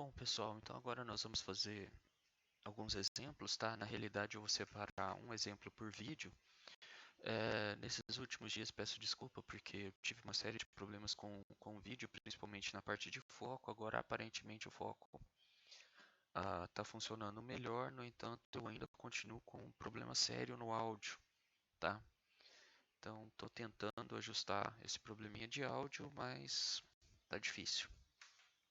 Bom, pessoal, então agora nós vamos fazer alguns exemplos, tá? Na realidade, eu vou separar um exemplo por vídeo. Nesses últimos dias, peço desculpa porque eu tive uma série de problemas com o vídeo, principalmente na parte de foco. Agora, aparentemente, o foco está funcionando melhor, no entanto, eu ainda continuo com um problema sério no áudio, tá? Então, estou tentando ajustar esse probleminha de áudio, mas tá difícil.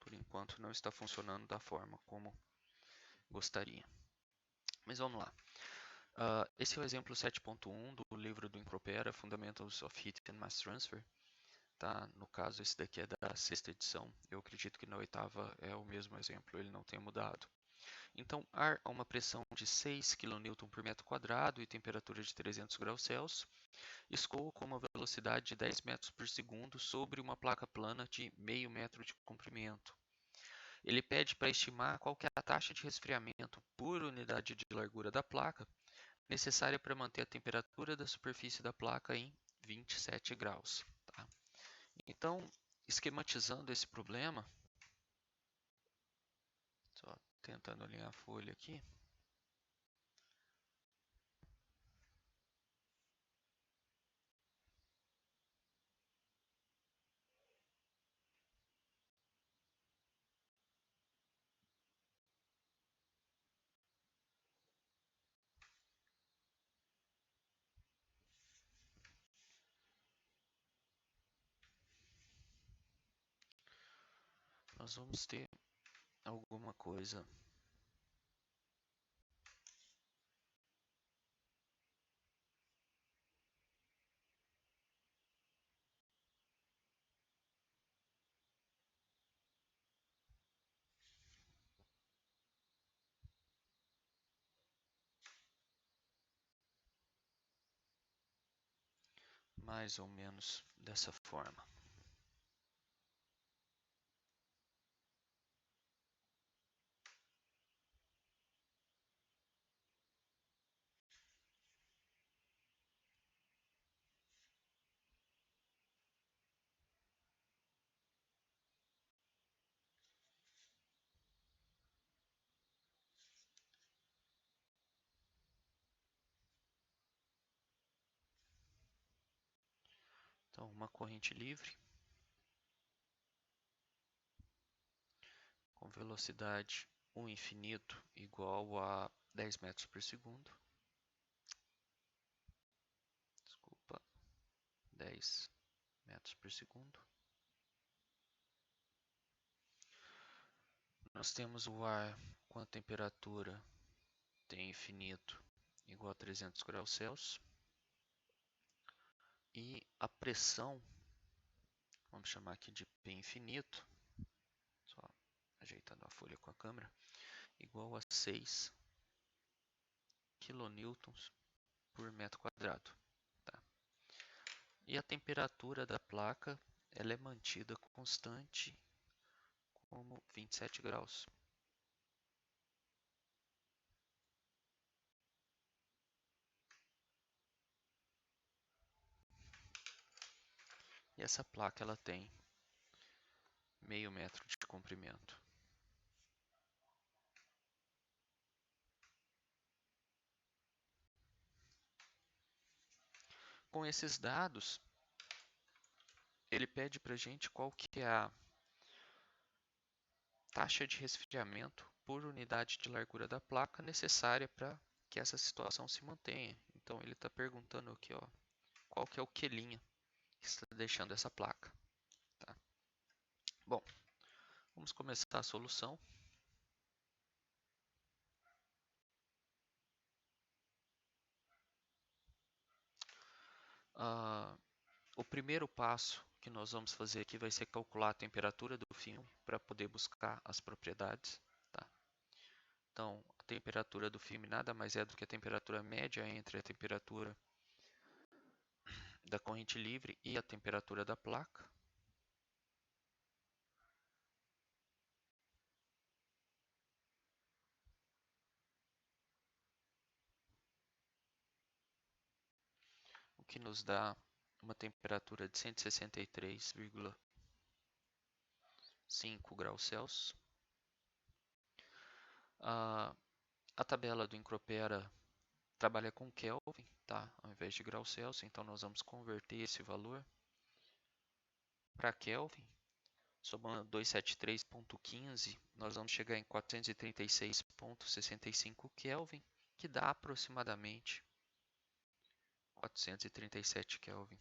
Por enquanto, não está funcionando da forma como gostaria. Mas vamos lá. Esse é o exemplo 7.1 do livro do Impropera, Fundamentals of Heat and Mass Transfer. Tá? No caso, esse daqui é da sexta edição. Eu acredito que na oitava é o mesmo exemplo, ele não tem mudado. Então, ar a uma pressão de 6 kN por metro quadrado e temperatura de 300 graus Celsius, escoa com uma velocidade de 10 metros por segundo sobre uma placa plana de meio metro de comprimento. Ele pede para estimar qual que é a taxa de resfriamento por unidade de largura da placa necessária para manter a temperatura da superfície da placa em 27 graus. Tá? Então, esquematizando esse problema, só tentando alinhar a folha aqui, nós vamos ter alguma coisa mais ou menos dessa forma. Então, uma corrente livre com velocidade 1 infinito igual a 10 metros por segundo. Desculpa, 10 metros por segundo. Nós temos o ar com a temperatura T infinito igual a 300 graus Celsius. E a pressão, vamos chamar aqui de P infinito, só ajeitando a folha com a câmera, igual a 6 kN por metro quadrado. Tá? E a temperatura da placa ela é mantida constante como 27 graus. E essa placa ela tem meio metro de comprimento. Com esses dados, ele pede para a gente qual que é a taxa de resfriamento por unidade de largura da placa necessária para que essa situação se mantenha. Então ele está perguntando aqui, ó, qual que é o Q' que está deixando essa placa. Tá? Bom, vamos começar a solução. O primeiro passo que nós vamos fazer aqui vai ser calcular a temperatura do filme para poder buscar as propriedades. Tá? Então, a temperatura do filme nada mais é do que a temperatura média entre a temperatura da corrente livre e a temperatura da placa. O que nos dá uma temperatura de 163,5 graus Celsius. A tabela do Encropera trabalha com Kelvin, tá? Ao invés de grau Celsius, então nós vamos converter esse valor para Kelvin. Somando 273.15, nós vamos chegar em 436.65 Kelvin, que dá aproximadamente 437 Kelvin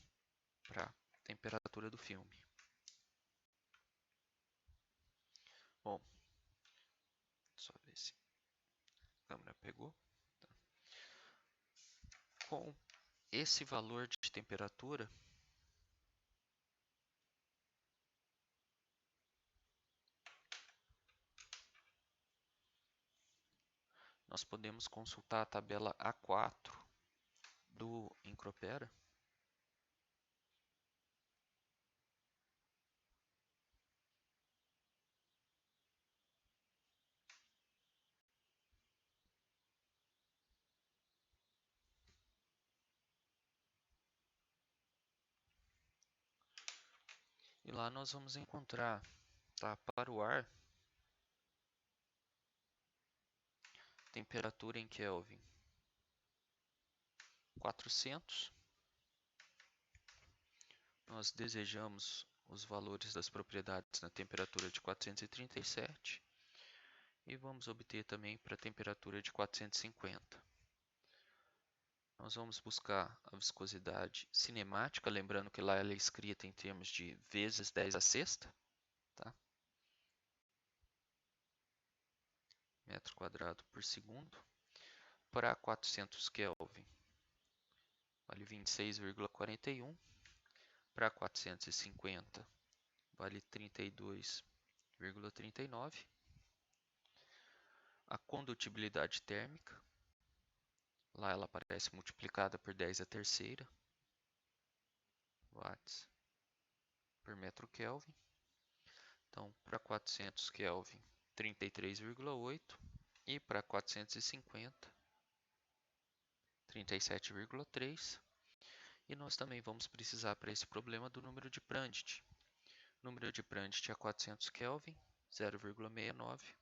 para a temperatura do filme. Bom, só ver se a câmera pegou. Com esse valor de temperatura, nós podemos consultar a tabela A4 do Encropera. E lá nós vamos encontrar, tá, para o ar, temperatura em Kelvin 400. Nós desejamos os valores das propriedades na temperatura de 437 e vamos obter também para a temperatura de 450. Nós vamos buscar a viscosidade cinemática, lembrando que lá ela é escrita em termos de vezes 10 a sexta, tá? Metro quadrado por segundo. Para 400 Kelvin, vale 26,41. Para 450, vale 32,39. A condutibilidade térmica, lá ela aparece multiplicada por 10 a terceira, watts por metro Kelvin. Então, para 400 Kelvin, 33,8 e para 450, 37,3. E nós também vamos precisar para esse problema do número de Prandtl. O número de Prandtl a 400 Kelvin, 0,69.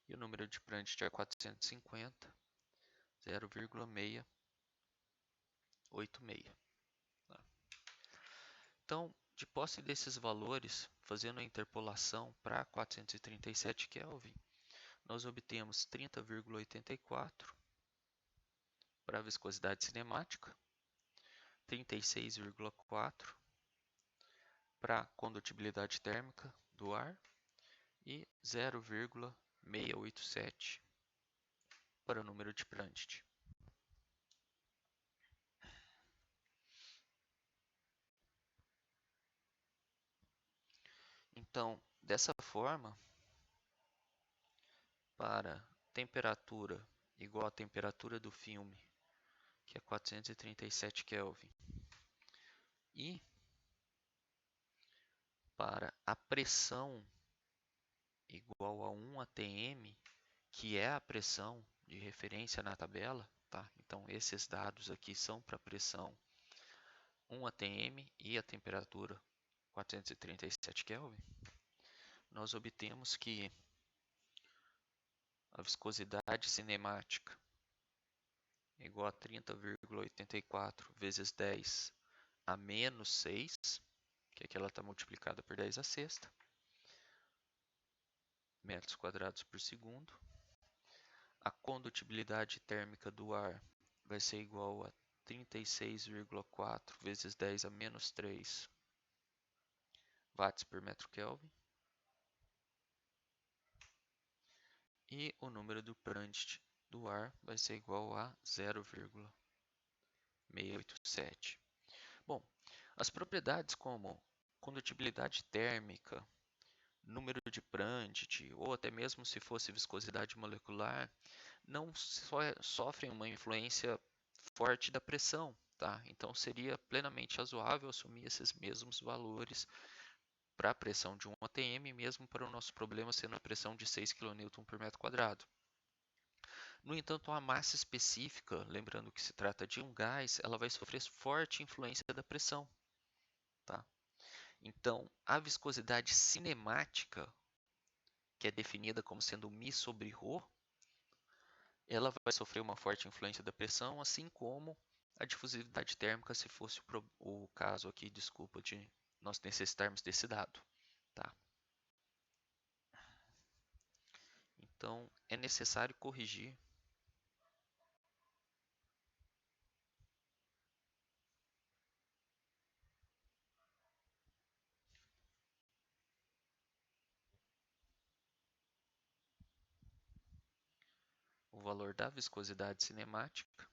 E o número de Prandtl a 450, 0,686. Então, de posse desses valores, fazendo a interpolação para 437 Kelvin, nós obtemos 30,84 para a viscosidade cinemática, 36,4 para a condutibilidade térmica do ar e 0,687 para o número de Prandtl. Então, dessa forma, para temperatura igual à temperatura do filme, que é 437 Kelvin, e para a pressão igual a 1 atm, que é a pressão de referência na tabela, tá? Então, esses dados aqui são para a pressão 1 atm e a temperatura 437 Kelvin. Nós obtemos que a viscosidade cinemática é igual a 30,84 vezes 10 a menos 6, que aqui ela está multiplicada por 10 a sexta, metros quadrados por segundo. A condutibilidade térmica do ar vai ser igual a 36,4 vezes 10 a menos 3 watts por metro Kelvin. E o número do Prandtl do ar vai ser igual a 0,687. Bom, as propriedades como condutibilidade térmica, número de Prandtl, ou até mesmo se fosse viscosidade molecular, não sofrem uma influência forte da pressão, tá? Então seria plenamente razoável assumir esses mesmos valores para a pressão de 1 atm, mesmo para o nosso problema sendo a pressão de 6 kN por metro quadrado. No entanto, a massa específica, lembrando que se trata de um gás, ela vai sofrer forte influência da pressão, tá? Então, a viscosidade cinemática, que é definida como sendo μ sobre ρ, ela vai sofrer uma forte influência da pressão, assim como a difusividade térmica, se fosse o caso aqui, desculpa, de nós necessitarmos desse dado, tá? Então, é necessário corrigir o valor da viscosidade cinemática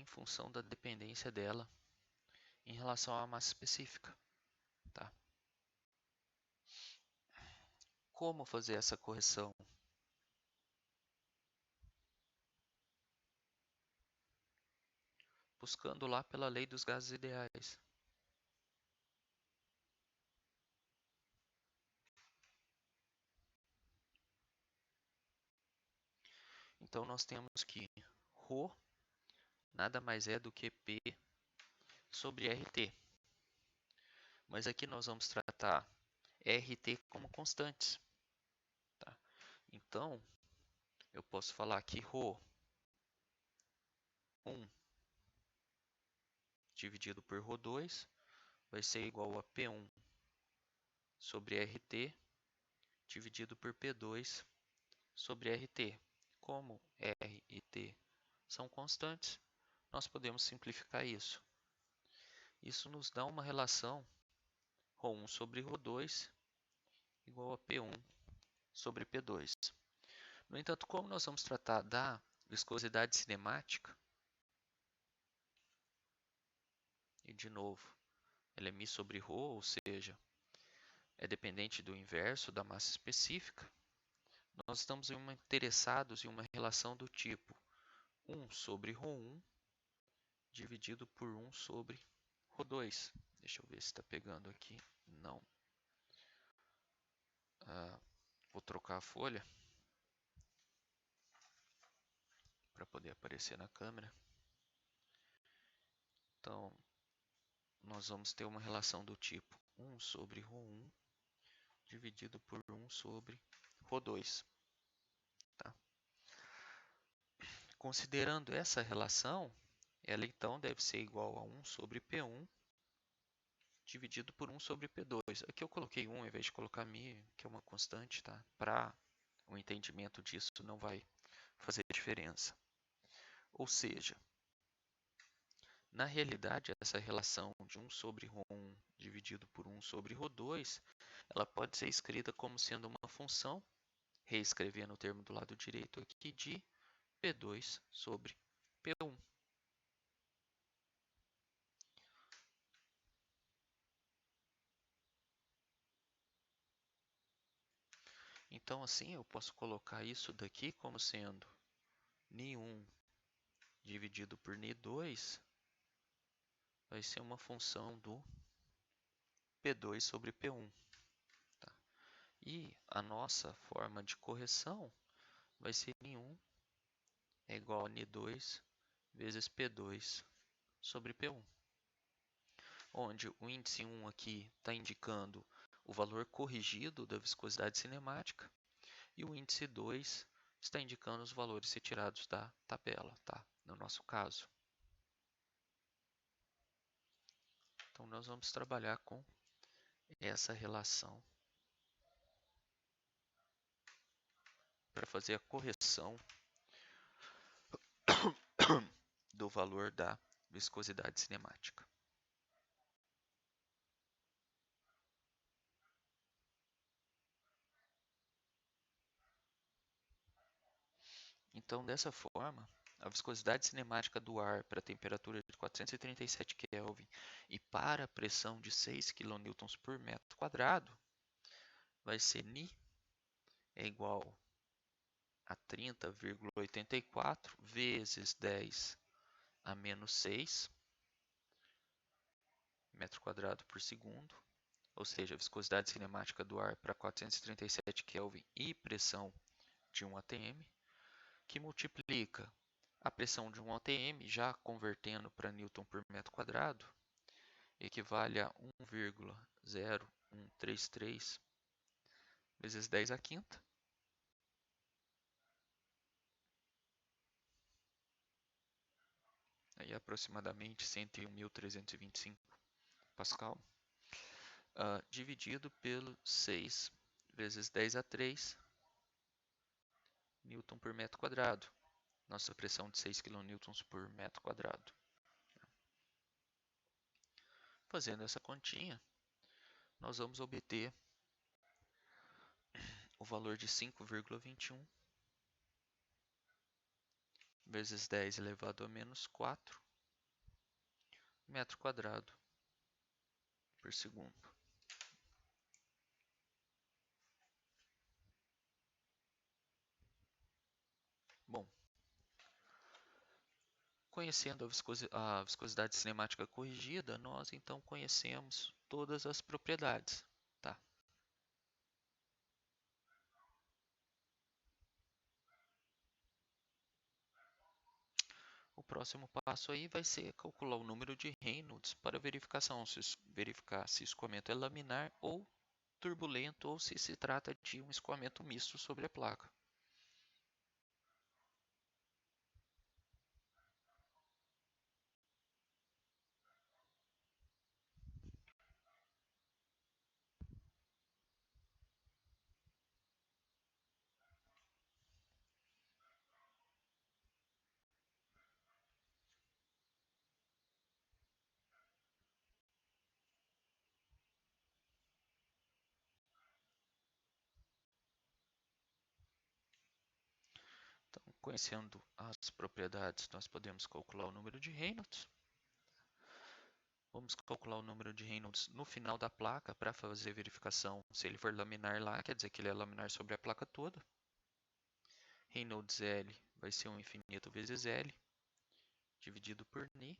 em função da dependência dela em relação à massa específica, tá? Como fazer essa correção? Buscando lá pela lei dos gases ideais. Então nós temos que ρ nada mais é do que P sobre RT. Mas aqui nós vamos tratar RT como constantes, tá? Então, eu posso falar que ρ1 dividido por ρ2 vai ser igual a P1 sobre RT dividido por P2 sobre RT. Como R e T são constantes, nós podemos simplificar isso. Isso nos dá uma relação ρ1 sobre ρ2 igual a P1 sobre P2. No entanto, como nós vamos tratar da viscosidade cinemática, e de novo, ela é μ sobre ρ, ou seja, é dependente do inverso da massa específica, nós estamos interessados em uma relação do tipo 1 sobre ρ1 dividido por 1 sobre ρ2. Deixa eu ver se está pegando aqui. Não. Vou trocar a folha para poder aparecer na câmera. Então, nós vamos ter uma relação do tipo 1 sobre ρ1 dividido por 1 sobre ρ2. Tá? Considerando essa relação, ela então deve ser igual a 1 sobre P1 dividido por 1 sobre P2. Aqui eu coloquei 1 ao invés de colocar μ, que é uma constante, tá? Para o entendimento disso não vai fazer diferença. Ou seja, na realidade, essa relação de 1 sobre ρ1 dividido por 1 sobre ρ2, ela pode ser escrita como sendo uma função, reescrevendo o termo do lado direito aqui, de P2 sobre P1. Então, assim, eu posso colocar isso daqui como sendo Ni1 dividido por Ni2 vai ser uma função do P2 sobre P1. Tá? E a nossa forma de correção vai ser Ni1 é igual a Ni2 vezes P2 sobre P1. Onde o índice 1 aqui está indicando o valor corrigido da viscosidade cinemática e o índice 2 está indicando os valores retirados da tabela, tá? No nosso caso. Então, nós vamos trabalhar com essa relação para fazer a correção do valor da viscosidade cinemática. Então, dessa forma, a viscosidade cinemática do ar para a temperatura de 437 Kelvin e para a pressão de 6 kN por metro quadrado vai ser Ni é igual a 30,84 vezes 10 a menos 6 metro quadrado por segundo, ou seja, a viscosidade cinemática do ar para 437 Kelvin e pressão de 1 atm, que multiplica a pressão de 1 atm, já convertendo para Newton por metro quadrado, equivale a 1,0133 vezes 10 à quinta, aí aproximadamente 101.325 Pascal, dividido pelo 6 vezes 10 a 3 Newton por metro quadrado. Nossa pressão de 6 kN por metro quadrado. Fazendo essa continha, nós vamos obter o valor de 5,21 vezes 10 elevado a menos 4 metro quadrado por segundo. Bom, conhecendo a viscosidade cinemática corrigida, nós então conhecemos todas as propriedades. Tá? O próximo passo aí vai ser calcular o número de Reynolds para verificar se o escoamento é laminar ou turbulento ou se trata de um escoamento misto sobre a placa. Então, conhecendo as propriedades, nós podemos calcular o número de Reynolds. Vamos calcular o número de Reynolds no final da placa para fazer verificação. Se ele for laminar lá, quer dizer que ele é laminar sobre a placa toda. Reynolds L vai ser 1 infinito vezes L, dividido por Ni.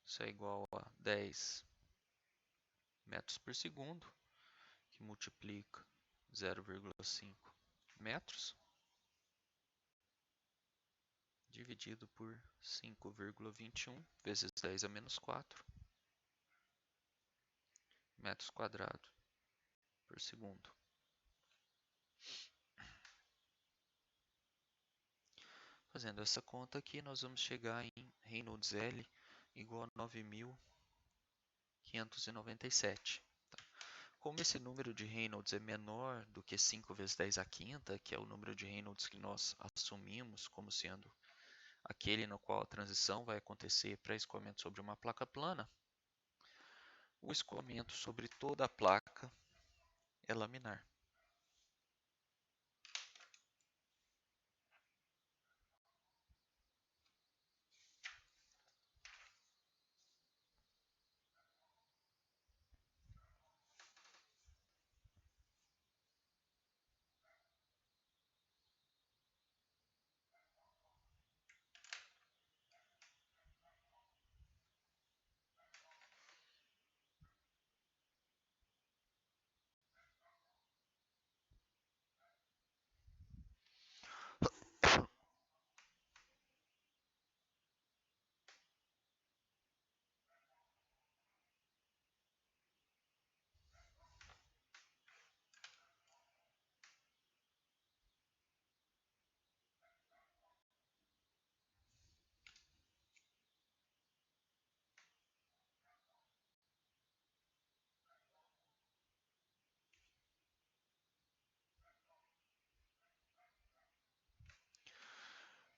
Isso é igual a 10 metros por segundo, que multiplica 0,5 metros, dividido por 5,21 vezes 10 a menos 4 metros quadrados por segundo. Fazendo essa conta aqui, nós vamos chegar em Reynolds L igual a 9.597. Tá? Como esse número de Reynolds é menor do que 5 vezes 10 à quinta, que é o número de Reynolds que nós assumimos como sendo aquele no qual a transição vai acontecer para escoamento sobre uma placa plana, o escoamento sobre toda a placa é laminar.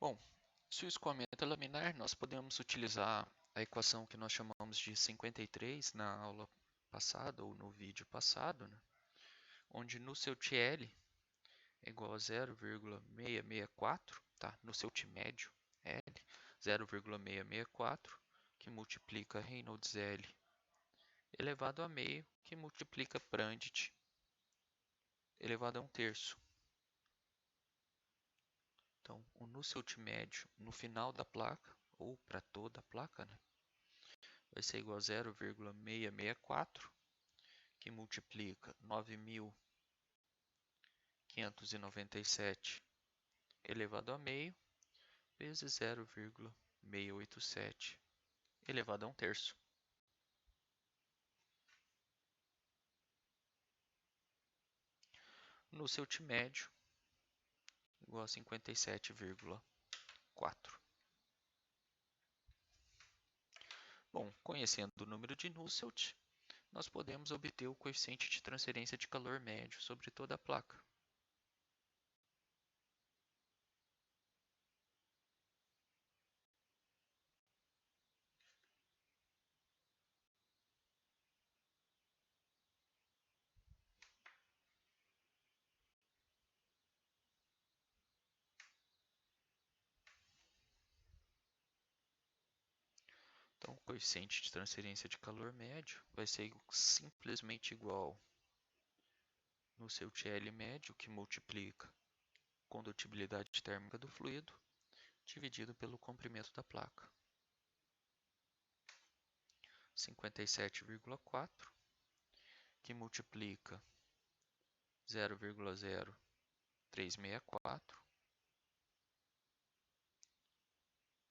Bom, se o escoamento é laminar, nós podemos utilizar a equação que nós chamamos de 53 na aula passada ou no vídeo passado, né? Onde no seu TL é igual a 0,664, tá? No seu T médio L, 0,664, que multiplica Reynolds L elevado a meio, que multiplica Prandtl elevado a 1/3. Então, Então, o Nusselt médio no final da placa, ou para toda a placa, né, vai ser igual a 0,664, que multiplica 9.597 elevado a meio, vezes 0,687 elevado a 1/3. Nusselt médio igual a 57,4. Bom, conhecendo o número de Nusselt, nós podemos obter o coeficiente de transferência de calor médio sobre toda a placa. Então, o coeficiente de transferência de calor médio vai ser simplesmente igual no seu TL médio, que multiplica a condutibilidade térmica do fluido, dividido pelo comprimento da placa. 57,4, que multiplica 0,0364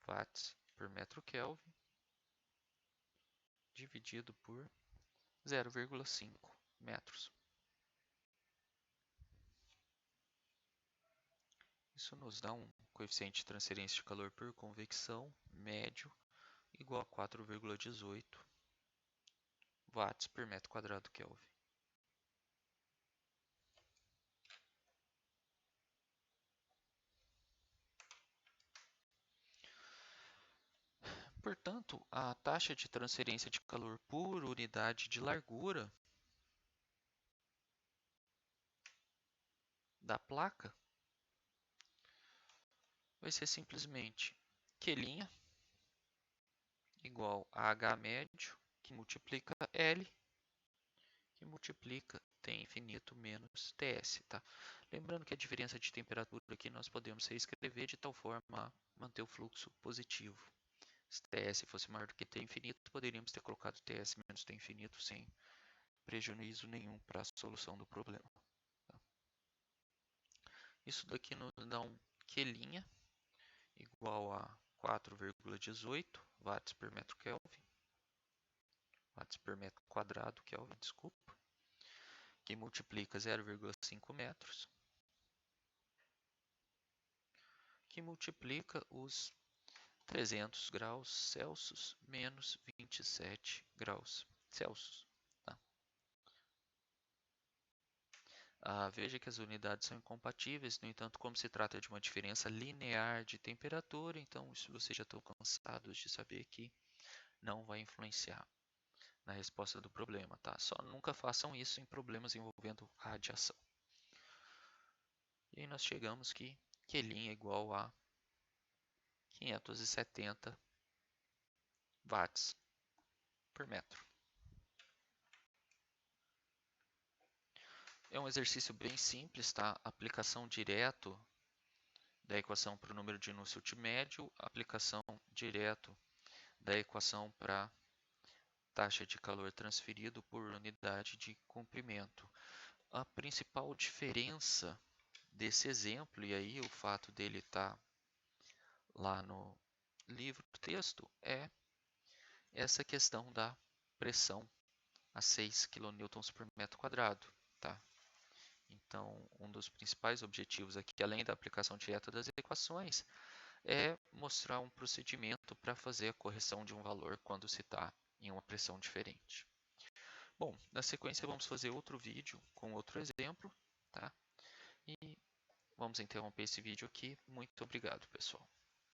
watts por metro Kelvin, dividido por 0,5 metros. Isso nos dá um coeficiente de transferência de calor por convecção médio igual a 4,18 watts por metro quadrado Kelvin. Portanto, a taxa de transferência de calor por unidade de largura da placa vai ser simplesmente Q' igual a H médio, que multiplica L, que multiplica T infinito menos Ts. Tá? Lembrando que a diferença de temperatura aqui nós podemos reescrever de tal forma a manter o fluxo positivo. Se Ts fosse maior do que T infinito, poderíamos ter colocado Ts menos T infinito sem prejuízo nenhum para a solução do problema. Tá? Isso daqui nos dá um Q' igual a 4,18 watts por metro Kelvin, watts por metro quadrado Kelvin, desculpa, que multiplica 0,5 metros, que multiplica os 300 graus Celsius menos 27 graus Celsius. Tá? Veja que as unidades são incompatíveis, no entanto, como se trata de uma diferença linear de temperatura, então isso vocês já estão cansados de saber que não vai influenciar na resposta do problema, tá? Só nunca façam isso em problemas envolvendo radiação. E aí nós chegamos que Q' é igual a 570 watts por metro. É um exercício bem simples, tá? Aplicação direto da equação para o número de Nusselt médio, aplicação direto da equação para taxa de calor transferido por unidade de comprimento. A principal diferença desse exemplo, e aí o fato dele estar lá no livro texto, é essa questão da pressão a 6 kN por metro quadrado. Tá? Então, um dos principais objetivos aqui, além da aplicação direta das equações, é mostrar um procedimento para fazer a correção de um valor quando se está em uma pressão diferente. Bom, na sequência vamos fazer outro vídeo com outro exemplo, tá? E vamos interromper esse vídeo aqui. Muito obrigado, pessoal.